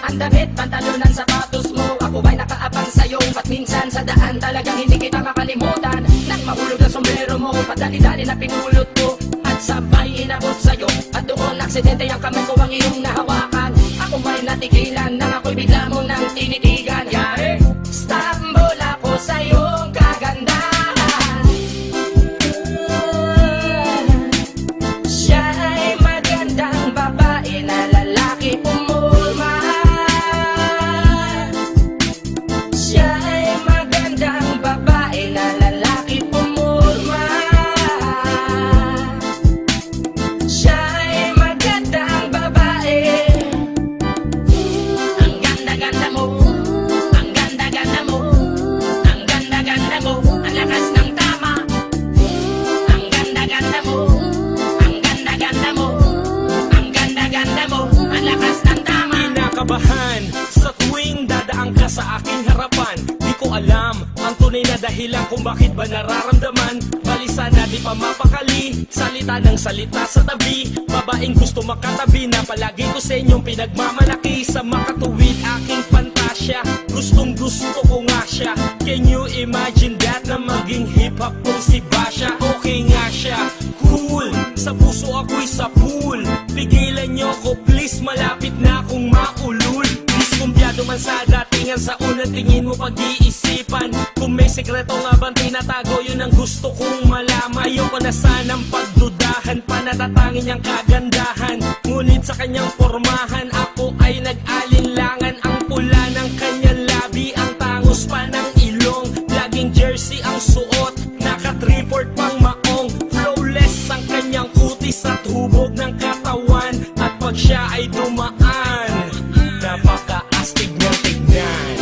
ang damit, pantalonan, sapatos mo. Ako ba'y nakaabang sa'yo, ba't minsan sa daan talagang hindi kita makalimutan. Nang mahulog ang sombrero mo, padali-dali na pinulot ko, at sabay inabot sa'yo. At doon aksidente ang kamay ko ang iyong nahawakan. Ako ba'y natigilan, nang ako'y bigla mo nang tinitigan. Yari, stambol ako sa iyong kagandahan. Siya ay magandang babae na lalaki pumulma. Siya ay magandang babae na lalaki pumulma. Siya ay magandang babae. Ang ganda-ganda mo, ang ganda-ganda mo, ang ganda-ganda mo, ang lakas ng tama. Ang ganda-ganda mo, ang ganda-ganda mo, ang ganda-ganda mo, ang lakas ng tama. Kinakabahan sa tuwing dadaan ka sa aking harapan. Di ko alam ang tunay na dahilan kung bakit ba nararamdaman. Balisa na di pa mapakali, salita ng salita sa tabi. Babaeng gusto makatabi na palagi ko sa inyong pinagmamalaki. Sa makatuwid aking pantasya, gustong gusto ko nga siya. Can you imagine that na maging hip-hop kung si Basha? Okay nga siya, cool, sa puso ako'y sa pool. Pigilan nyo ko please, malapit na akong maulul. Diskumpiyado man sa datingan, sa unang tingin mo pag-iisipan. Kung may sekreto nga bang tinatago, yun ang gusto kong malaman. Ayoko na sanang pagdudahan, panatatangin niyang kagandahan. Ngunit sa kanyang pormahan, ako ay nag-alinlangan. Ang pula ng kanyang labi, ang tangos pa ng ilong. Laging jersey ang suot, naka-3/4 pang maong. Flawless ang kanyang kutis at hubog ng katawan. At pag siya ay dumaan, napaka-astig niyang tignan.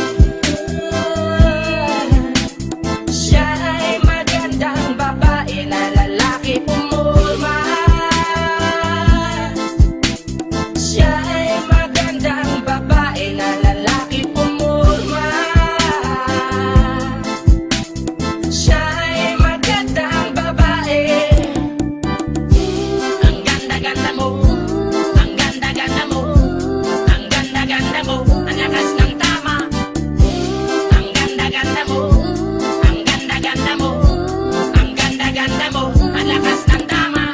Siya ay magandang babae na lalaki pumulma. Siya ay magandang babae na lalaki pumulma. Siya ay magandang babae. Ang ganda-ganda mo, ang ganda-ganda mo, ang ganda-ganda mo, ang lakas ng tama. Ang ganda-ganda mo, ang ganda-ganda mo, ang ganda-ganda mo, ang lakas ng tama.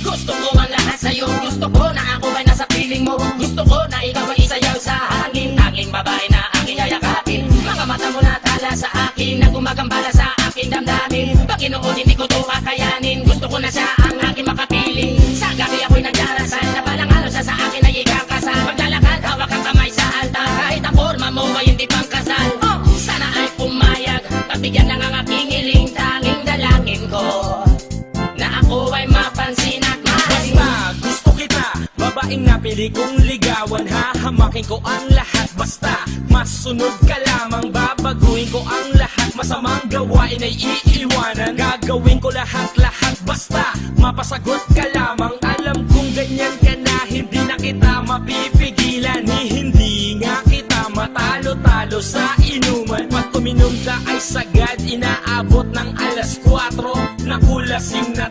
Gusto ko ang lahat sa'yo, gusto ko na ako ay nasa piling mo. Gusto ko na ikaw ay isayaw sa hangin, tanging babae na aking yayakapin. Mga mata mo na tala sa akin, na gumagambala sa aking damdamin. Panginoon, hindi ko to kakayanin, gusto ko na siya ang aking makapiling. Sa gabi ako'y nagdarasal, na balang araw siya sa akin ay ikakasal. Paglalakad, hawak ang kamay sa altar, kahit ang forma mo ay hindi pang kasal. Sana ay pumayag, pagbigyan lang ang aking hiling, tanging dalangin ko na ako ay mapansin at mahalin. Basta gusto kita, babaeng napili kong ligawan. Hahamakin ko ang lahat, basta masunod ka lamang. Babaguhin ko ang lahat, masamang gawain ay iiwanan. Gagawin ko lahat-lahat, basta mapasagot ka lamang. Alam kong ganyan ka na, hindi na kita mapipigilan. Hindi nga kita matalo-talo sa inuman. Pag uminom ka ay sagad, inaabot ng alas 4. Nakulasing na